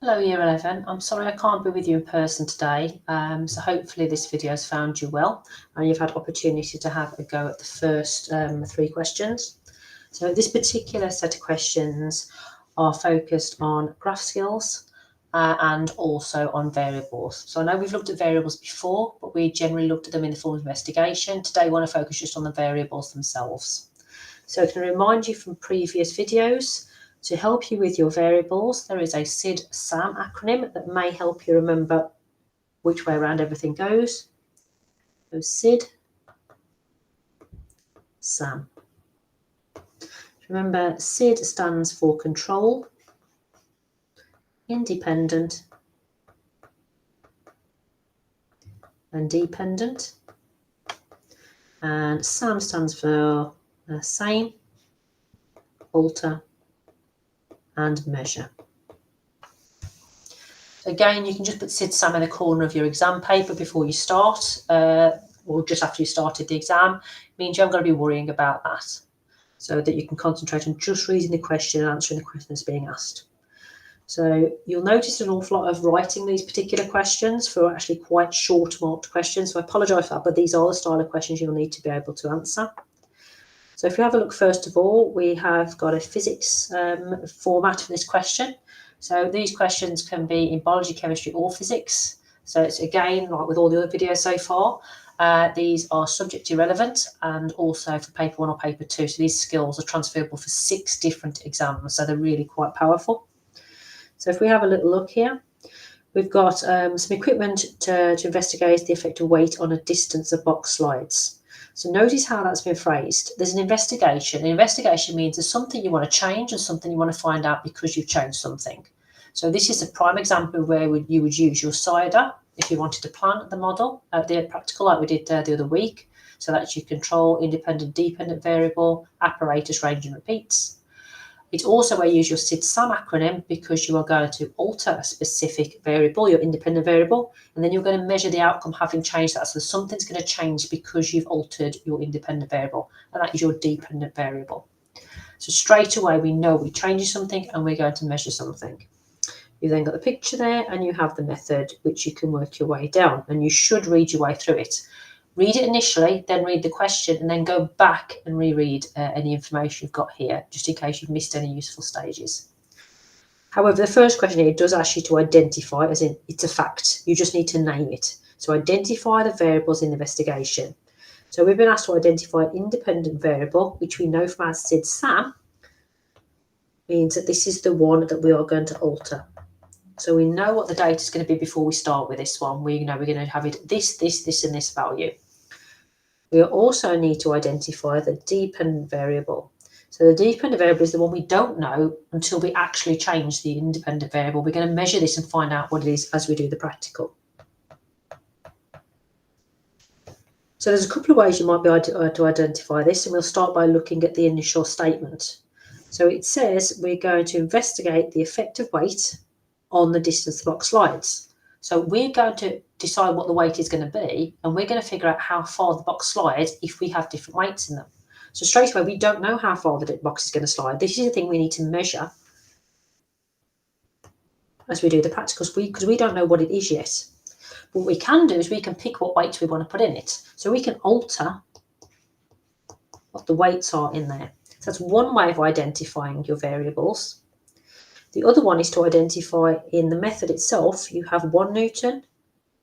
Hello Year 11, I'm sorry I can't be with you in person today, so hopefully this video has found you well and you've had opportunity to have a go at the first 3 questions. So this particular set of questions are focused on graph skills and also on variables. So I know we've looked at variables before, but we generally looked at them in the form of investigation. Today I want to focus just on the variables themselves. So I can remind you from previous videos, to help you with your variables, there is a SID-SAM acronym that may help you remember which way around everything goes. So SID-SAM. Remember, SID stands for control, independent, and dependent. And SAM stands for same, alter, and measure. Again, you can just put SID-SAM in the corner of your exam paper before you start, or just after you started the exam. It means you haven't got to be worrying about that, so that you can concentrate on just reading the question and answering the question that's being asked. So you'll notice an awful lot of writing these particular questions for actually quite short marked questions. So I apologise for that, but these are the style of questions you'll need to be able to answer. So if you have a look, first of all, we have got a physics format for this question. So these questions can be in biology, chemistry, or physics. So it's again, like with all the other videos so far, these are subject irrelevant and also for paper 1 or paper 2. So these skills are transferable for 6 different exams. So they're really quite powerful. So if we have a little look here, we've got some equipment to investigate the effect of weight on a distance of box slides. So notice how that's been phrased. There's an investigation. An investigation means there's something you want to change and something you want to find out because you've changed something. So this is a prime example where you would use your CIDR if you wanted to plan the model, the practical like we did the other week. So that's your control, independent, dependent variable, apparatus, range and repeats. It's also where you use your SID-SAM acronym because you are going to alter a specific variable, your independent variable, and then you're going to measure the outcome having changed that. So something's going to change because you've altered your independent variable, and that is your dependent variable. So straight away we know we're changing something and we're going to measure something. You've then got the picture there and you have the method which you can work your way down, and you should read your way through it. Read it initially, then read the question, and then go back and reread any information you've got here, just in case you've missed any useful stages. However, the first question here does ask you to identify, as in it's a fact. You just need to name it. So identify the variables in the investigation. So we've been asked to identify an independent variable, which we know from our SID-SAM means that this is the one that we are going to alter. So we know what the data is going to be before we start with this one. We know we're going to have it this, and this value. We also need to identify the dependent variable. So the dependent variable is the one we don't know until we actually change the independent variable. We're going to measure this and find out what it is as we do the practical. So there's a couple of ways you might be able to identify this, and we'll start by looking at the initial statement. So it says we're going to investigate the effect of weight on the distance the box slides. So we're going to decide what the weight is going to be, and we're going to figure out how far the box slides if we have different weights in them. So straight away, we don't know how far the box is going to slide. This is the thing we need to measure as we do the practicals, because we don't know what it is yet. What we can do is we can pick what weights we want to put in it. So we can alter what the weights are in there. So that's one way of identifying your variables. The other one is to identify in the method itself, you have 1 Newton,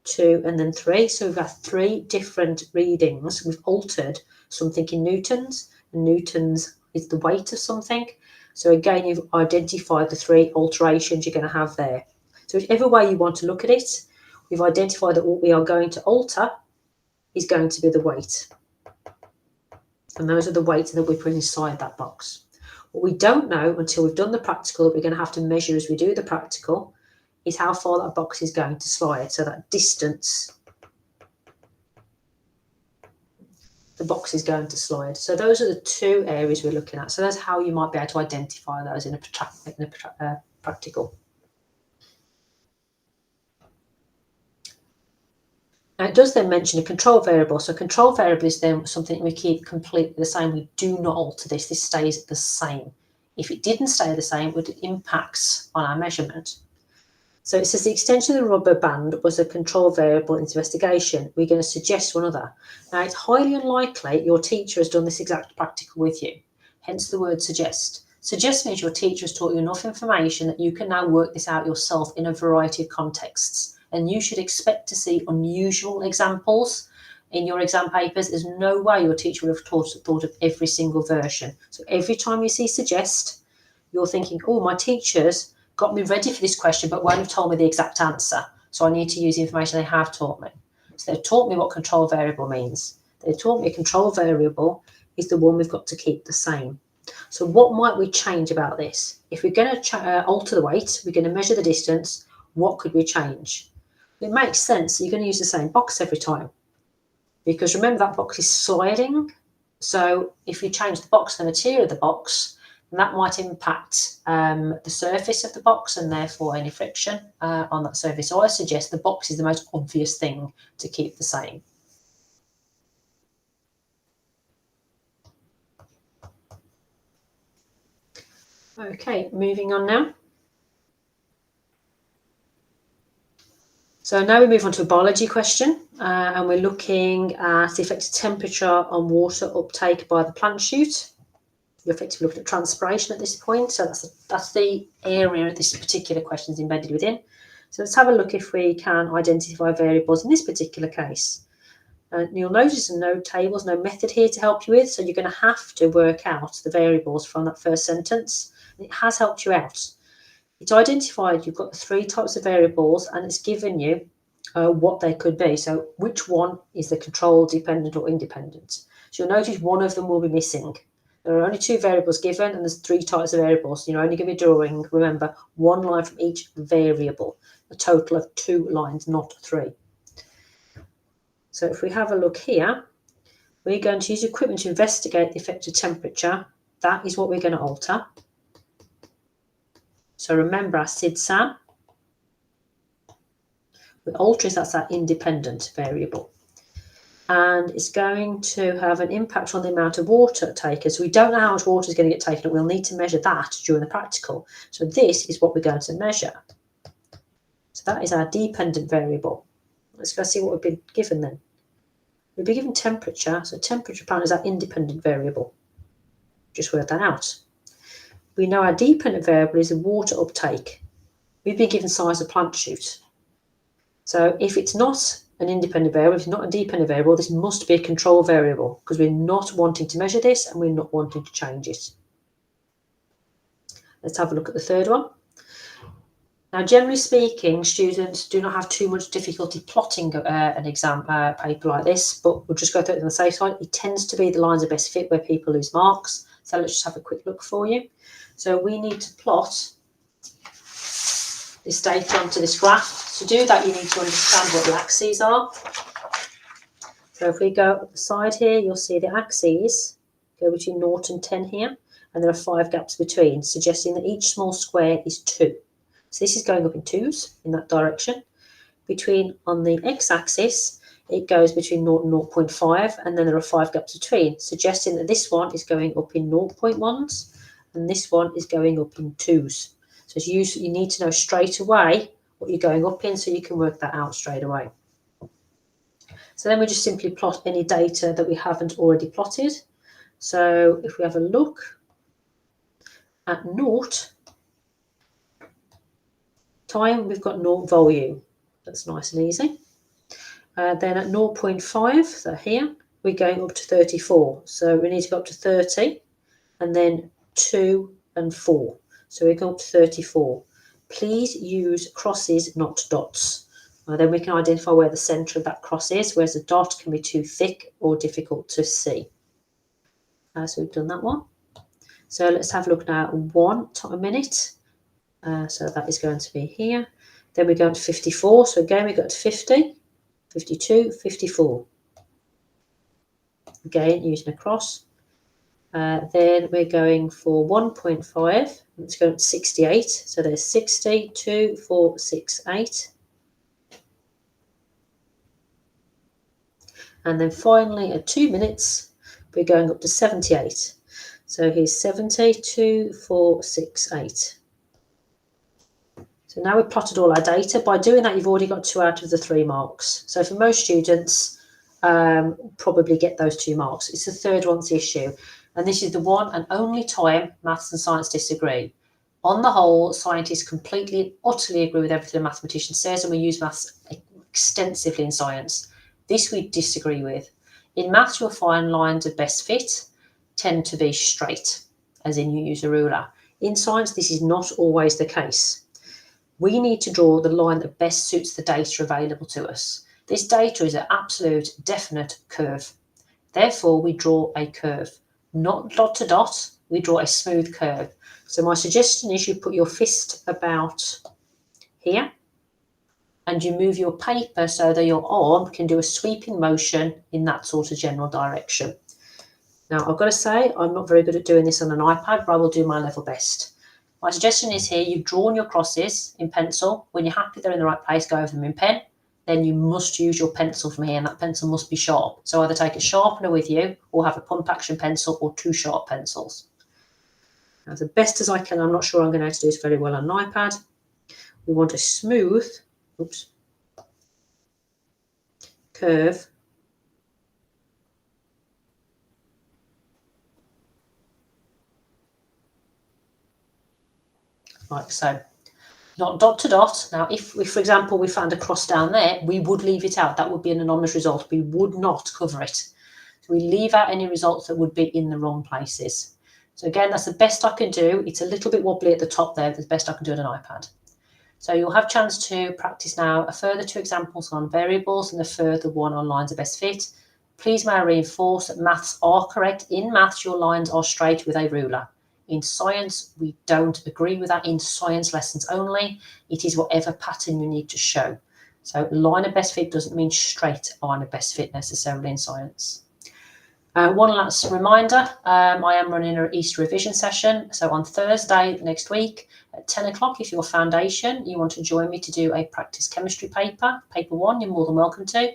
2, and then 3. So we've got 3 different readings. We've altered something in newtons, and newtons is the weight of something. So again, you've identified the 3 alterations you're going to have there. So whichever way you want to look at it, we've identified that what we are going to alter is going to be the weight. And those are the weights that we put inside that box. What we don't know until we've done the practical that we're going to have to measure as we do the practical is how far that box is going to slide. So that distance the box is going to slide. So those are the 2 areas we're looking at. So that's how you might be able to identify those in a practical. Now it does then mention a control variable. So control variable is then something we keep completely the same. We do not alter this. This stays the same. If it didn't stay the same, it would impact on our measurement. So it says the extension of the rubber band was a control variable in this investigation. We're going to suggest one other. Now, it's highly unlikely your teacher has done this exact practical with you, hence the word suggest. Suggest means your teacher has taught you enough information that you can now work this out yourself in a variety of contexts. And you should expect to see unusual examples in your exam papers. There's no way your teacher would have thought of every single version. So every time you see suggest, you're thinking, oh, my teacher's got me ready for this question, but won't have told me the exact answer. So I need to use the information they have taught me. So they've taught me what control variable means. They've taught me a control variable is the one we've got to keep the same. So what might we change about this? If we're going to alter the weight, we're going to measure the distance, what could we change? It makes sense that you're going to use the same box every time. Because remember, that box is sliding. So if you change the box, the material of the box, and that might impact the surface of the box and therefore any friction on that surface. So I suggest the box is the most obvious thing to keep the same. Okay, moving on now. So now we move on to a biology question, and we're looking at the effect of temperature on water uptake by the plant shoot. You're effectively looking at transpiration at this point, so that's the area this particular question is embedded within. So let's have a look if we can identify variables in this particular case. You'll notice no tables, no method here to help you with, so you're going to have to work out the variables from that first sentence. It has helped you out. It's identified you've got the 3 types of variables, and it's given you what they could be. So which one is the control, dependent or independent? So you'll notice one of them will be missing. There are only 2 variables given, and there's 3 types of variables. So you're only going to be drawing, remember, 1 line from each variable, a total of 2 lines, not 3. So if we have a look here, we're going to use equipment to investigate the effect of temperature. That is what we're going to alter. So remember our SID-SAM. We alter that's our independent variable. And it's going to have an impact on the amount of water taken. So we don't know how much water is going to get taken up. We'll need to measure that during the practical. So this is what we're going to measure. So that is our dependent variable. Let's go see what we've been given then. We've been given temperature. So temperature apparently is our independent variable. Just work that out. We know our dependent variable is the water uptake. We've been given size of plant shoot. So if it's not an independent variable, if it's not a dependent variable, this must be a control variable because we're not wanting to measure this and we're not wanting to change it. Let's have a look at the third one. Now, generally speaking, students do not have too much difficulty plotting an exam paper like this, but we'll just go through it on the safe side. It tends to be the lines of best fit where people lose marks. So let's just have a quick look for you. So we need to plot this data onto this graph. To do that, you need to understand what the axes are. So if we go up the side here, you'll see the axes go between 0 and 10 here, and there are 5 gaps between, suggesting that each small square is 2. So this is going up in 2s in that direction. On the x-axis, it goes between 0 and 0.5, and then there are 5 gaps between, suggesting that this one is going up in 0.1s, and this one is going up in 2s. So you need to know straight away what you're going up in so you can work that out straight away. So then we just simply plot any data that we haven't already plotted. So if we have a look at 0 time, we've got 0 volume. That's nice and easy. Then at 0.5, so here, we're going up to 34. So we need to go up to 30 and then 2 and 4. So we go up to 34. Please use crosses, not dots. Then we can identify where the centre of that cross is, whereas a dot can be too thick or difficult to see. So we've done that one. So let's have a look now at 1 a minute. So that is going to be here. Then we go to 54. So again, we got to 50, 52, 54. Again, using a cross. Then we're going for 1.5. Let's go to 68. So there's 60, 2, 4, 6, 8. And then finally, at 2 minutes, we're going up to 78. So here's 70, 2, 4, 6, 8. So So now we've plotted all our data. By doing that, you've already got 2 out of the 3 marks. So for most students, probably get those 2 marks. It's the third one's the issue. And this is the one and only time maths and science disagree. On the whole, scientists completely and utterly agree with everything a mathematician says, and we use maths extensively in science. This we disagree with. In maths, you'll find lines of best fit tend to be straight, as in you use a ruler. In science, this is not always the case. We need to draw the line that best suits the data available to us. This data is an absolute definite curve. Therefore, we draw a curve, not dot to dot, we draw a smooth curve. So my suggestion is you put your fist about here and you move your paper so that your arm can do a sweeping motion in that sort of general direction. Now, I've got to say, I'm not very good at doing this on an iPad, but I will do my level best. My suggestion is here, you've drawn your crosses in pencil. When you're happy they're in the right place, go over them in pen. Then you must use your pencil from here, and that pencil must be sharp. So either take a sharpener with you or have a pump action pencil or 2 sharp pencils. Now, the best as I can, I'm not sure I'm going to do this very well on an iPad. We want a smooth, curve like so. Not dot to dot. Now, if for example, we found a cross down there, we would leave it out. That would be an anonymous result. We would not cover it. So we leave out any results that would be in the wrong places. So again, that's the best I can do. It's a little bit wobbly at the top there, but the best I can do on an iPad. So you'll have a chance to practice now a further 2 examples on variables and a further 1 on lines of best fit. Please may I reinforce that maths are correct. In maths, your lines are straight with a ruler. In science, we don't agree with that in science lessons only. It is whatever pattern you need to show. So line of best fit doesn't mean straight line of best fit necessarily in science. One last reminder, I am running an Easter revision session. So on Thursday next week at 10 o'clock, if you're foundation, you want to join me to do a practice chemistry paper, paper 1, you're more than welcome to.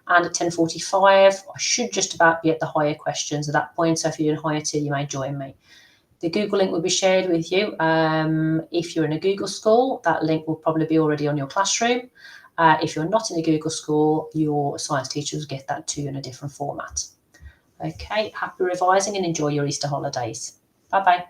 And at 10:45, I should just about be at the higher questions at that point. So if you're in higher tier, you may join me. The Google link will be shared with you. If you're in a Google school, that link will probably be already on your classroom. If you're not in a Google school, your science teachers will get that to you in a different format. Okay, happy revising and enjoy your Easter holidays. Bye-bye.